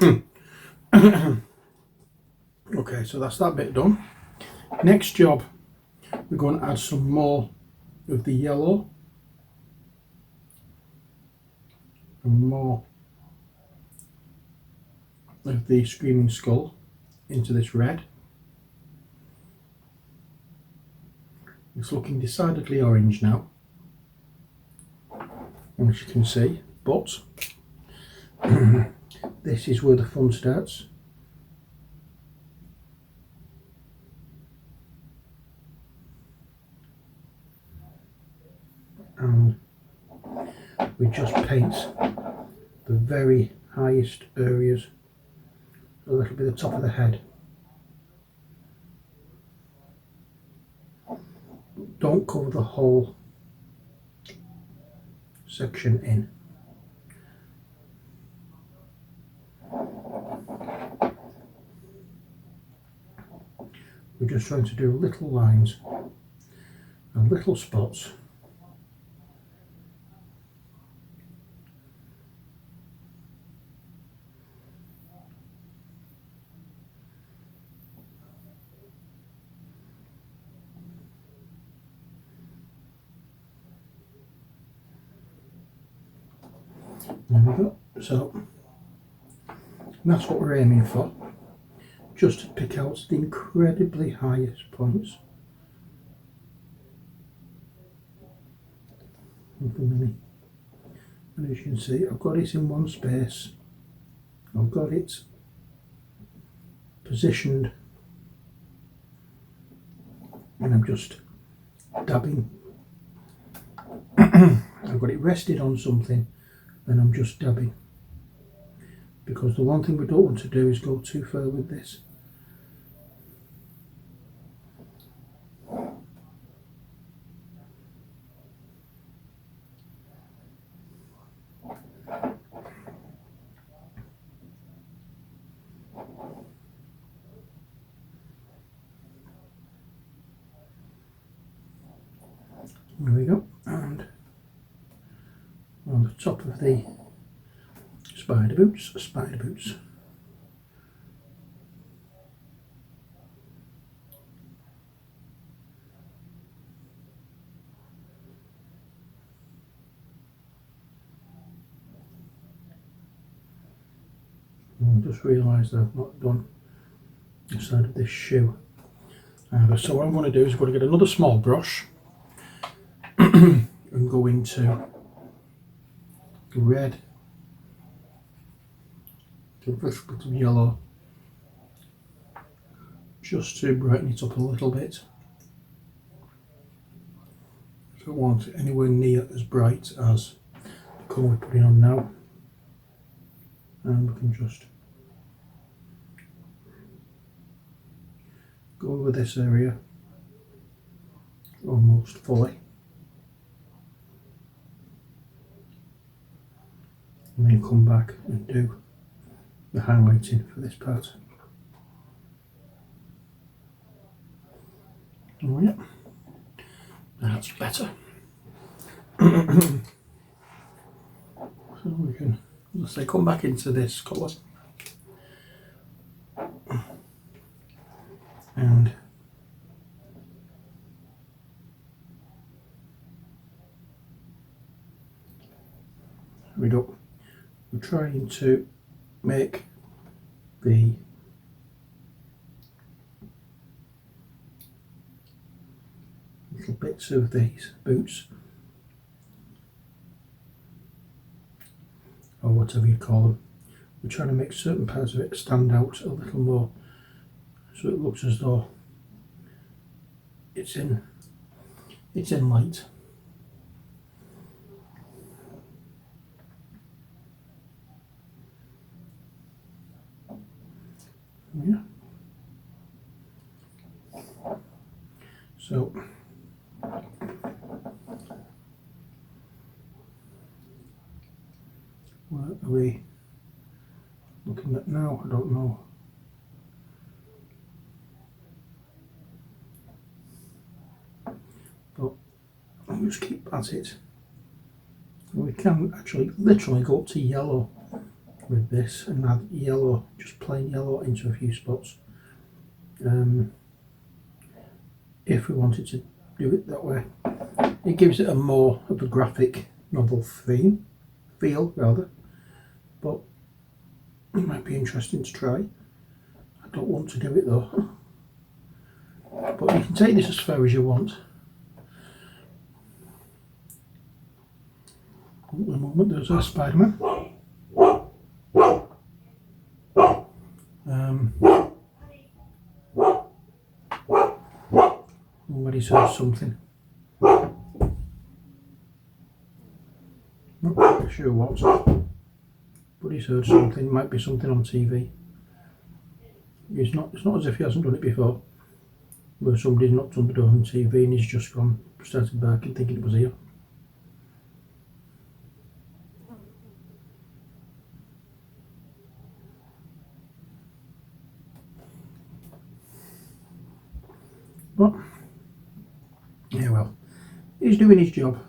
Okay, so that's that bit done. Next job, we're going to add some more of the yellow and more of the Screaming Skull into this red. It's looking decidedly orange now, as you can see, but this is where the fun starts. And we just paint the very highest areas, so that'll be the top of the head. Don't cover the whole section in. We're just trying to do little lines and little spots. There we go. So that's what we're aiming for. Just to pick out the incredibly highest points of the mini. And as you can see, I've got it in one space. I've got it positioned, and I'm just dabbing. I've got it rested on something, and I'm just dabbing. Because the one thing we don't want to do is go too far with this. There we go, and on the top of the spider boots. I just realised I've not done the side of this shoe. So what I'm going to do is I'm going to get another small brush and go into the red, the brush with some yellow, just to brighten it up a little bit. I don't want it anywhere near as bright as the colour we're putting on now. And we can just go over this area almost fully, and then come back and do the highlighting for this part. Oh yeah, that's better. So we can, let's say, come back into this colour and there we go. We're trying to make the little bits of these boots, or whatever you call them, we're trying to make certain parts of it stand out a little more, so it looks as though it's in light. Yeah. So what are we looking at now? I don't know. But I'll just keep at it. We can actually literally go up to yellow with this and add yellow, just plain yellow into a few spots. If we wanted to do it that way, it gives it a more of a graphic novel feel rather, but it might be interesting to try. I don't want to do it though, but you can take this as far as you want. At the moment there's our Spiderman. Already saw something. Not quite sure what, but he's heard something. Might be something on TV. It's not as if he hasn't done it before, where somebody's knocked on the door on TV and he's just started barking, thinking it was here. But yeah, well, he's doing his job.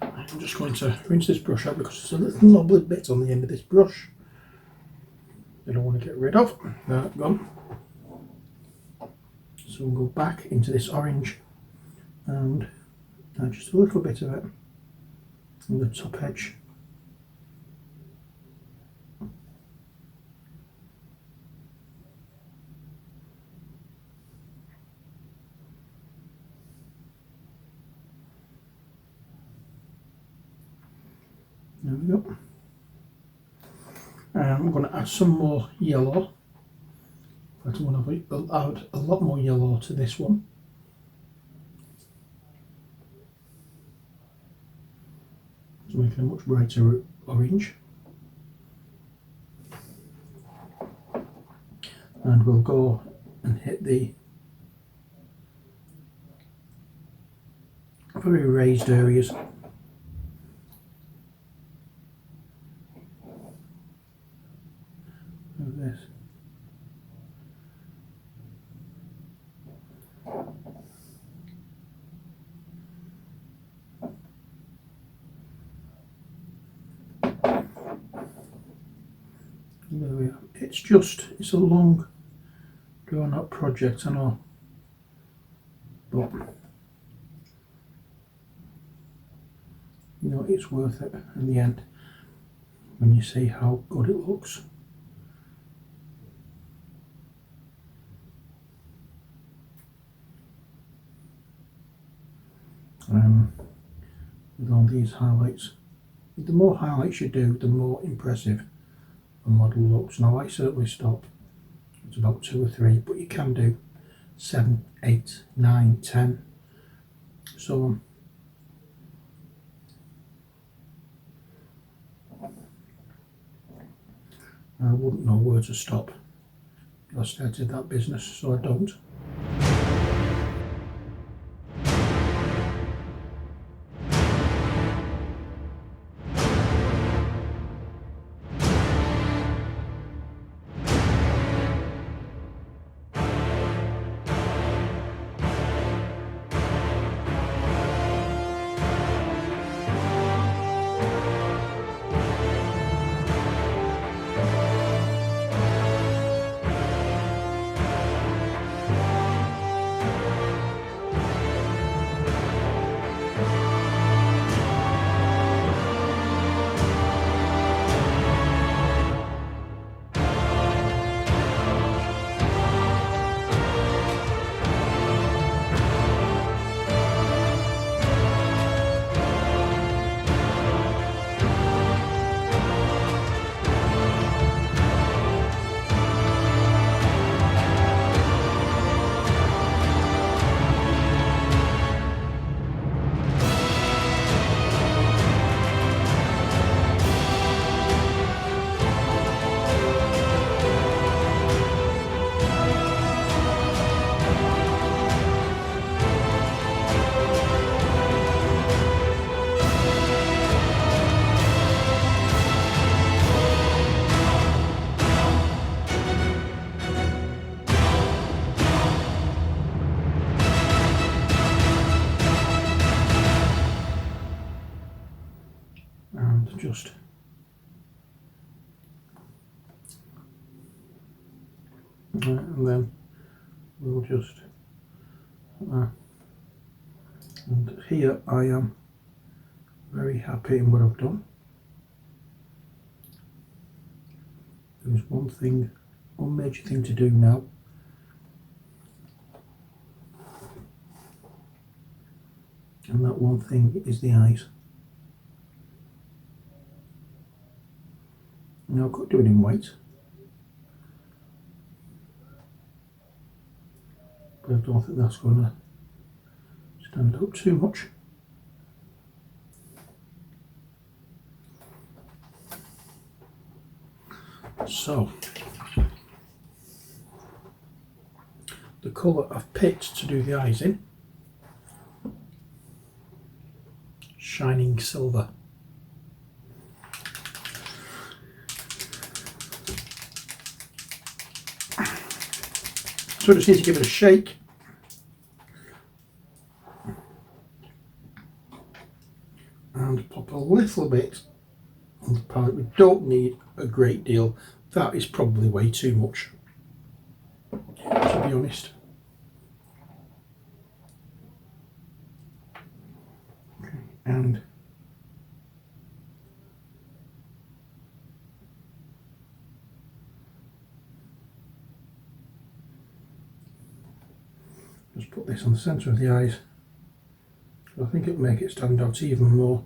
I'm just going to rinse this brush out because there's a little knobbly bit on the end of this brush that I want to get rid of. There, gone. So we'll go back into this orange and add just a little bit of it on the top edge. There we go. And I'm going to add some more yellow. In fact, I'm going to add a lot more yellow to this one. To make it a much brighter orange. And we'll go and hit the very raised areas. Of this. There we are. It's a long drawn out project, I know, but you know, it's worth it in the end when you see how good it looks. With all these highlights, the more highlights you do, the more impressive the model looks. Now I certainly stop at about 2 or 3, but you can do 7, 8, 9, 10, so on. I wouldn't know where to stop. I started that business, so I don't. just and then we'll just and here I am very happy in what I've done. There's one major thing to do now. And that one thing is the eyes. Now I could do it in white, but I don't think that's going to stand out too much. So, the colour I've picked to do the eyes in, Shining Silver. So I just need to give it a shake. And pop a little bit on the palette. We don't need a great deal. That is probably way too much, to be honest. Okay, and just put this on the centre of the eyes. I think it'll make it stand out even more.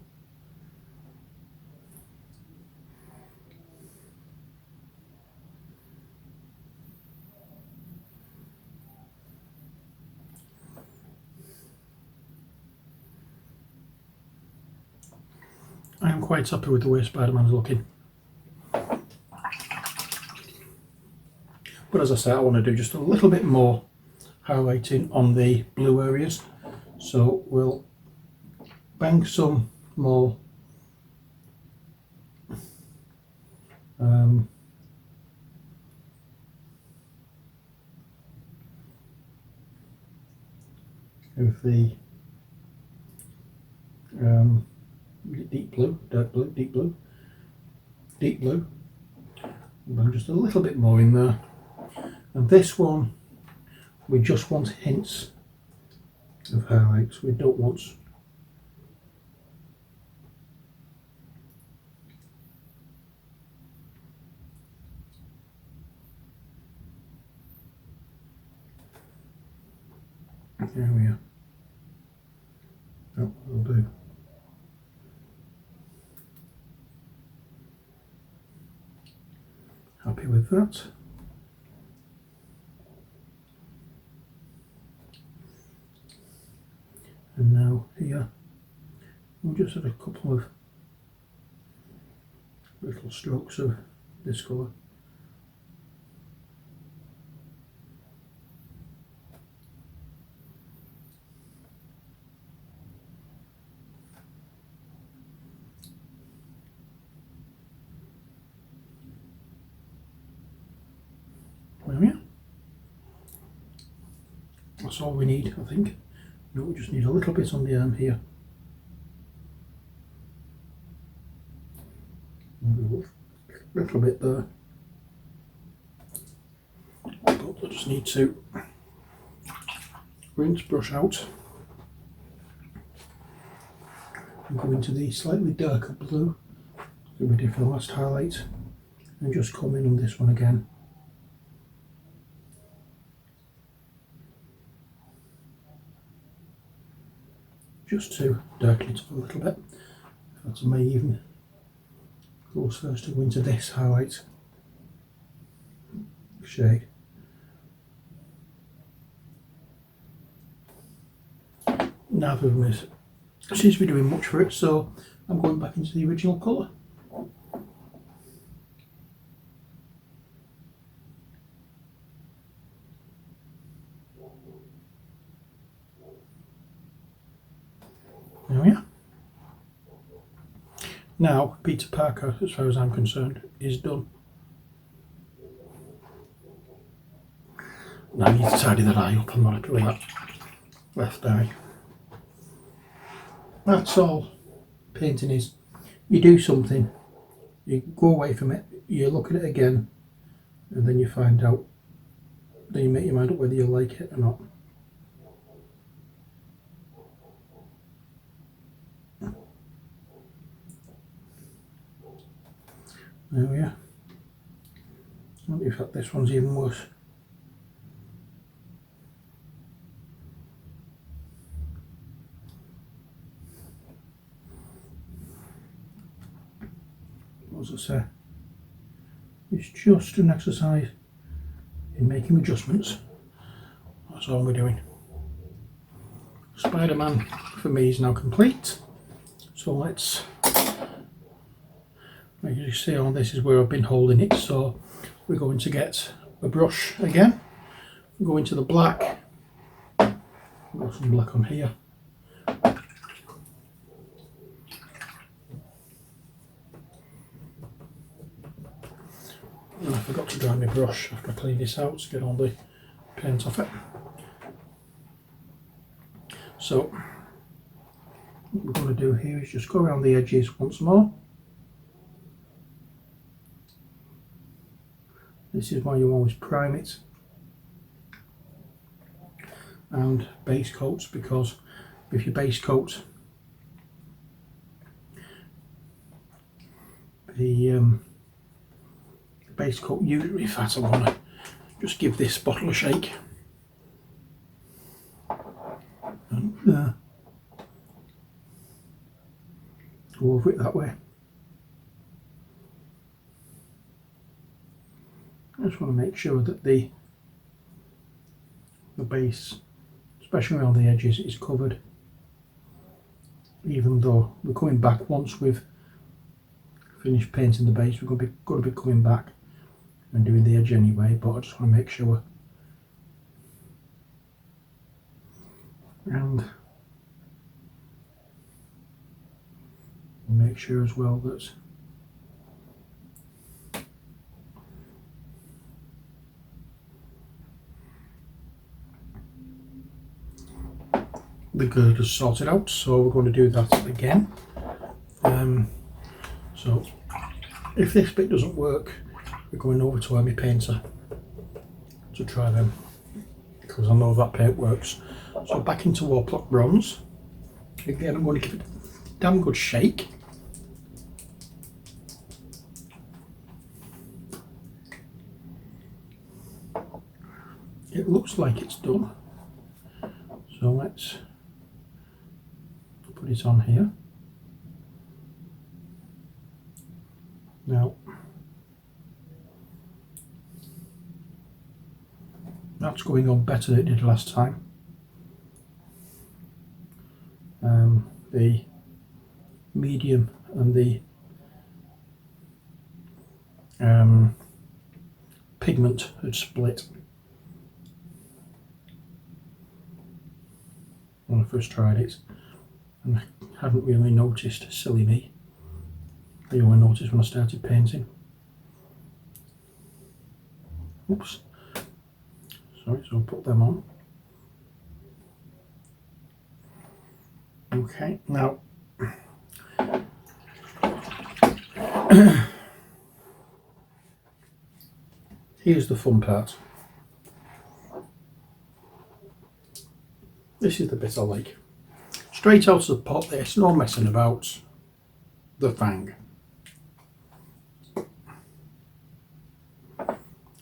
I am quite happy with the way Spider-Man's looking. But as I say, I want to do just a little bit more highlighting on the blue areas. So we'll bang some more of the deep blue, dark blue, deep blue, deep blue. And just a little bit more in there. And this one, we just want hints of highlights. We don't want there we are. That will do. Happy with that. And now here we'll just add a couple of little strokes of this colour. There we are. That's all we need, I think. No, we just need a little bit on the arm here. A little bit there. But I just need to rinse, brush out, and go into the slightly darker blue that we did for the last highlight, and just come in on this one again. Just to darken it up a little bit. That may even go first to go into this highlight shade. Neither of them seems to be doing much for it, so I'm going back into the original colour. There we are. Now, Peter Parker, as far as I'm concerned, is done. Now I need to tidy that eye up. I'm not happy with that left eye. That's all painting is. you do something, you go away from it, you look at it again, and then you find out, then you make your mind up whether you like it or not. There we are. In fact, this one's even worse. What does it say? It's just an exercise in making adjustments. That's all we're doing. Spider-Man for me is now complete. So let's, as you see, on this is where I've been holding it. So we're going to get a brush again. Go into the black. I've got some black on here. And I forgot to dry my brush after I cleaned this out to get all the paint off it. So what we're going to do here is just go around the edges once more. This is why you always prime it and base coats, because if you base coat the base coat usually fat, I want to just give this bottle a shake and go over it that way. I just want to make sure that the base, especially around the edges, is covered, even though we're coming back once we've finished painting the base. We're going to be coming back and doing the edge anyway, but I just want to make sure. And make sure as well that the gird is sorted out, so we're going to do that again. So if this bit doesn't work, we're going over to my painter to try them, because I know that paint works. So back into Warplock Bronze. Again, I'm going to give it a damn good shake. It looks like it's done. So let's put it on here. Now, that's going on better than it did last time. The medium and the pigment had split when I first tried it, and I hadn't really noticed. Silly me. I only noticed when I started painting. Oops. Sorry, so I'll put them on. Okay, now here's the fun part. This is the bit I like. Straight out of the pot, there's no messing about. The fang.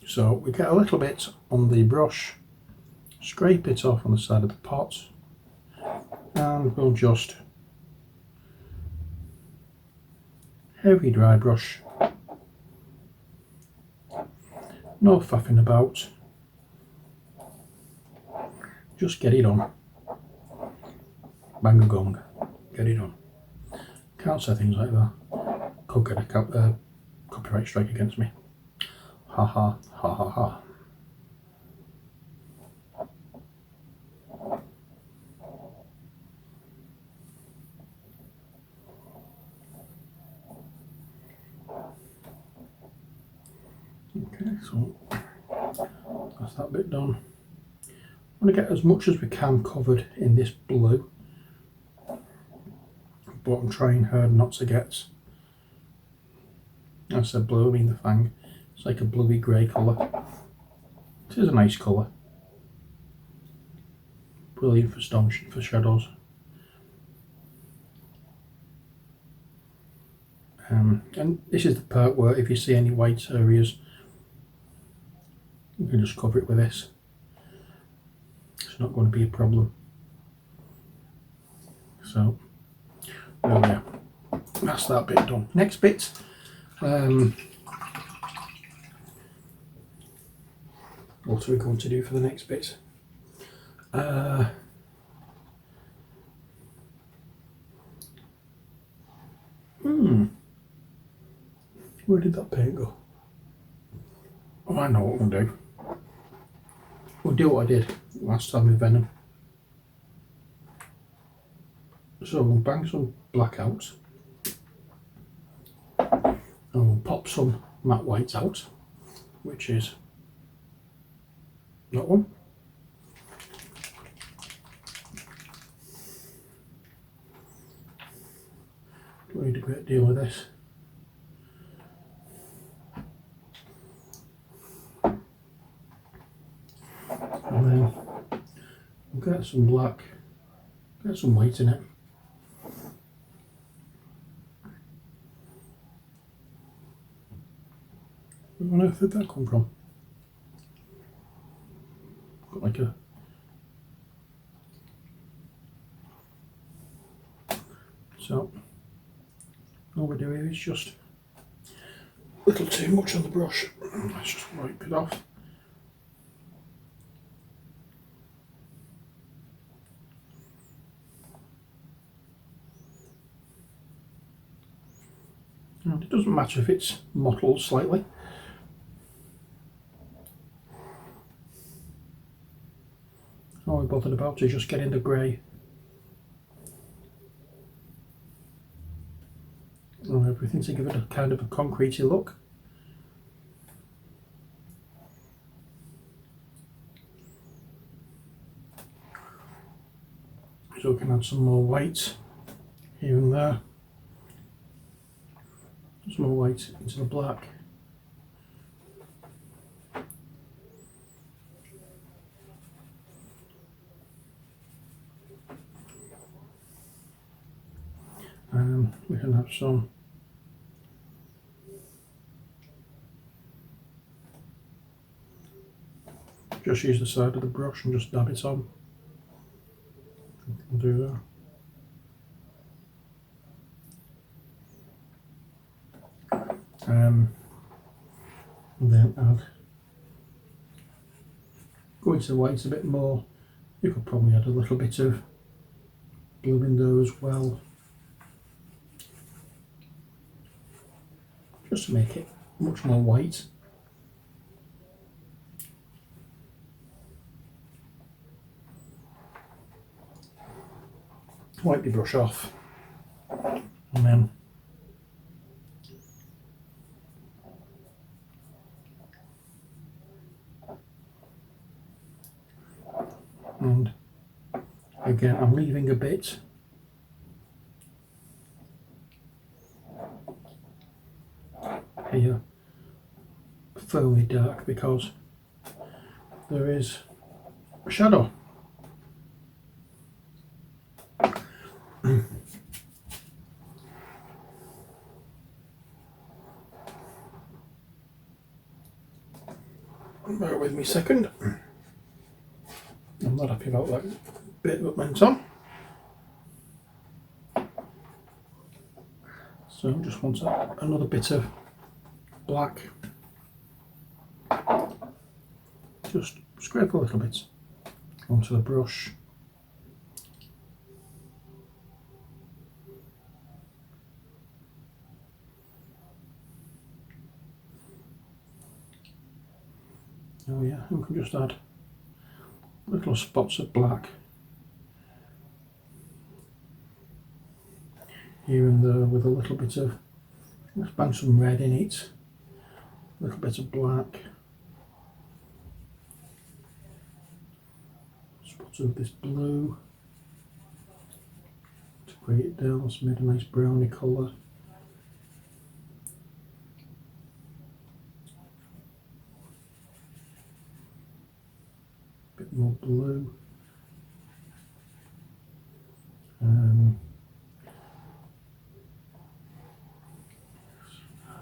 So we get a little bit on the brush, scrape it off on the side of the pot, and we'll just heavy dry brush, no faffing about, just get it on. Bang a gong, get it on. Can't say things like that, could get a copyright strike against me. Ha ha ha ha ha. Okay, so that's that bit done. I want to get as much as we can covered in this blue, but I'm trying hard not to get I said blue, I mean the fang. It's like a bluey grey colour. It is a nice colour. Brilliant for shadows. And this is the part where if you see any white areas, you can just cover it with this. It's not going to be a problem. So, there we are. That's that bit done. Next bit, what are we going to do for the next bit? Where did that paint go? Oh, I know what we'll do. We'll do what I did last time with Venom. So we'll bang some black out. And we'll pop some matte whites out, which is that one. Don't need a great deal of this. And then we'll get some black, get some white in it. Where on earth did that come from? Got like a... So, all we do here is just a little too much on the brush. Let's just wipe it off. And it doesn't matter if it's mottled slightly. All we're bothered about is just getting the grey and everything to give it a kind of a concretey look. So we can add some more white here and there. Some more white into the black. And we can have some just use the side of the brush and just dab it on. We'll do that. And then add, go into the whites a bit more. You could probably add a little bit of blue in there as well, just to make it much more white. Wipe your brush off and then and again I'm leaving a bit here fairly dark because there is a shadow. Bear with me a second. I'm not happy about that bit that went on. So I just want another bit of black. Just scrape a little bit onto the brush. Oh yeah, we can just add little spots of black here and there with a little bit of, let's bang some red in it, a little bit of black, spots of this blue to bring it down, let's make a nice browny colour.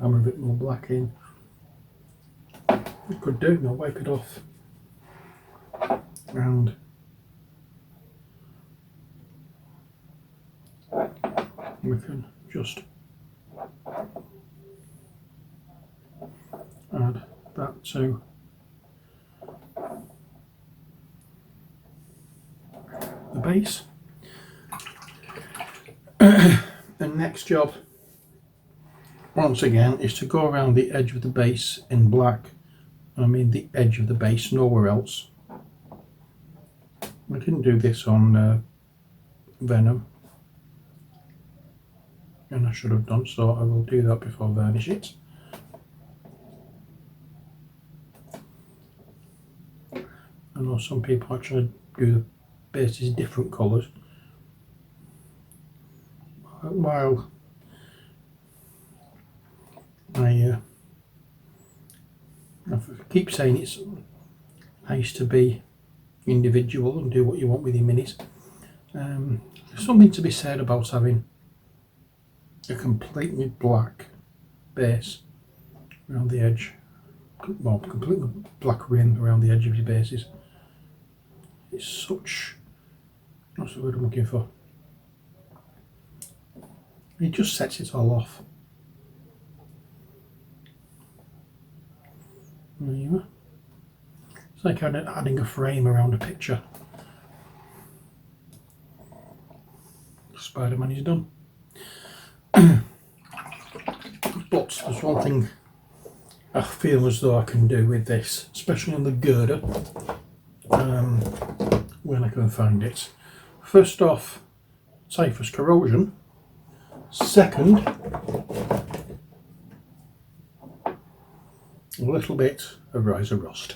hammer a bit more black in. We could do, now wipe it off and we can just add that to the base. The next job, once again, is to go around the edge of the base in black. I mean the edge of the base, nowhere else. I didn't do this on Venom, and I should have done, so I will do that before I varnish it. I know some people actually do the bases different colours, while I keep saying it's nice to be individual and do what you want with your minis. There's something to be said about having a completely black base around the edge, well, completely black rim around the edge of your bases. It's such, what's the word I'm looking for? It just sets it all off. There you are. It's like adding a frame around a picture. Spiderman is done. But there's one thing I feel as though I can do with this, especially on the girder, when I can find it. First off, typhus corrosion. Second, a little bit of riser rust.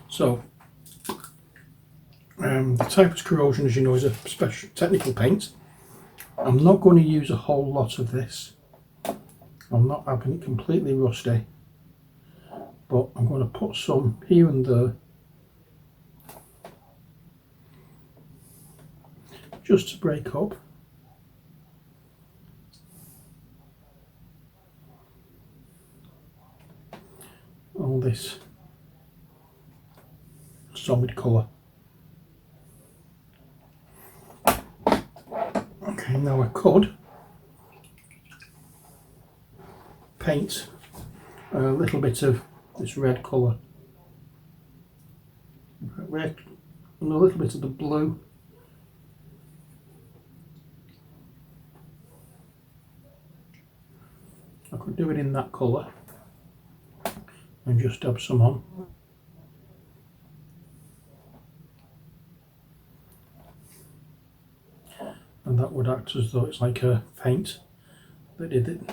So, the typhus corrosion, as you know, is a special technical paint. I'm not going to use a whole lot of this. I'm not having it completely rusty, but I'm going to put some here and there just to break up. All this solid colour. Okay, now I could paint a little bit of this red colour, red, and a little bit of the blue. I could do it in that colour and just dab some on. And that would act as though it's like a paint that did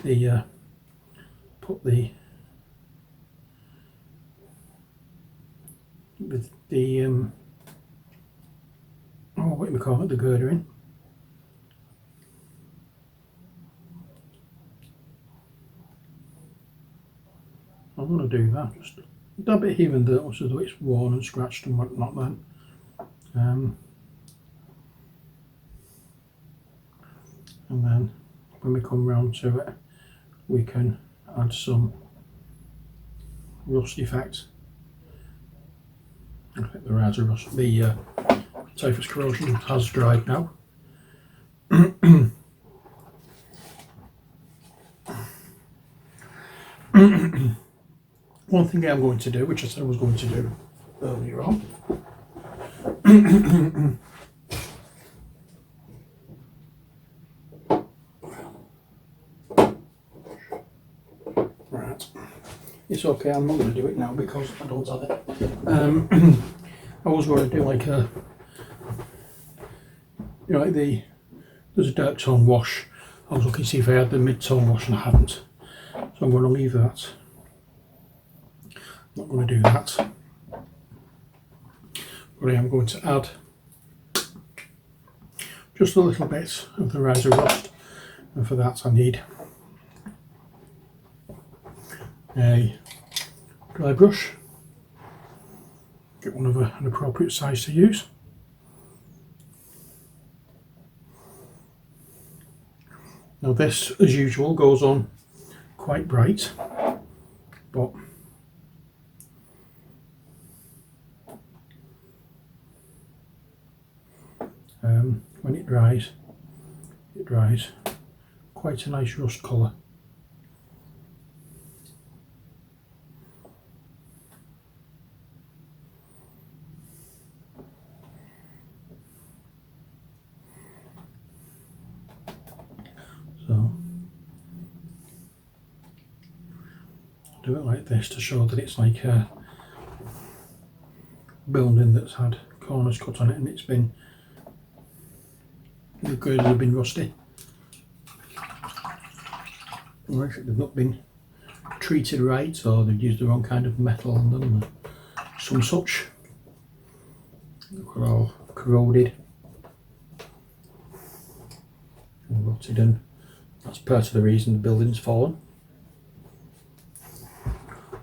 put the oh, what do we call it, the girder in. I'm going to do that, just dab it here and there so that it's worn and scratched and whatnot then. And then when we come round to it, we can add some rust effect. I think the riser rust, the typhus corrosion has dried now. One thing I'm going to do, which I said I was going to do earlier on, right, it's okay, I'm not going to do it now because I don't have it. I was going to do like a, you know, like there's a dark tone wash. I was looking to see if I had the mid-tone wash and I hadn't, so I'm going to leave that. Not going to do that, but I am going to add just a little bit of the riser rust, and for that I need a dry brush. Get one of an appropriate size to use. Now this, as usual, goes on quite bright, but when it dries quite a nice rust colour. So do it like this to show that it's like a building that's had corners cut on it and it's been, the girders have been rusty, or if they've not been treated right, or they've used the wrong kind of metal on them, some such. They're all corroded and rotted, and that's part of the reason the building's fallen.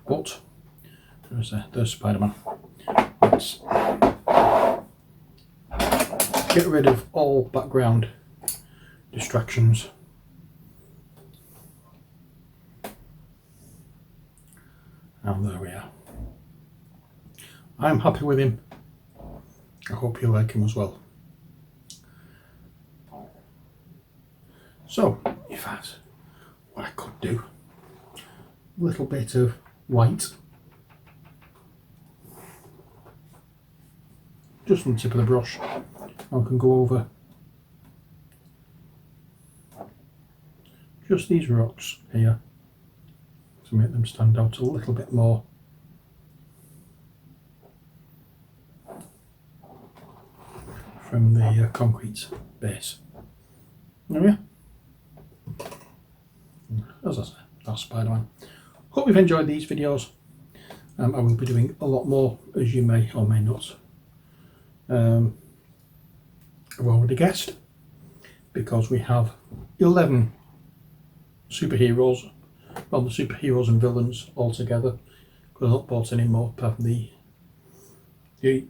But there's Spider-Man. Let's get rid of all background distractions. And there we are. I'm happy with him. I hope you like him as well. So, in fact, what I could do, a little bit of white, just on the tip of the brush. I can go over just these rocks here to make them stand out a little bit more. From the concrete base. There we are. As I said, that's Spider-Man. Hope you've enjoyed these videos. I will be doing a lot more, as you may or may not have already guessed, because we have 11 superheroes, well, the superheroes and villains all together, because I've not bought any more apart from the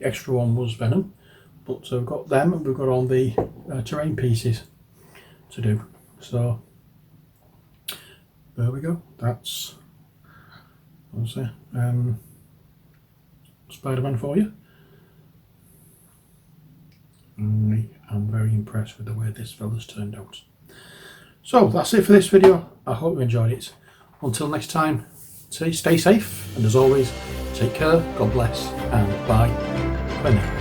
extra one was Venom. But we've got them, and we've got all the terrain pieces to do. So there we go. That's Spider-Man for you. And I'm very impressed with the way this fella's turned out. So that's it for this video. I hope you enjoyed it. Until next time, stay safe, and as always, take care, God bless, and bye for now.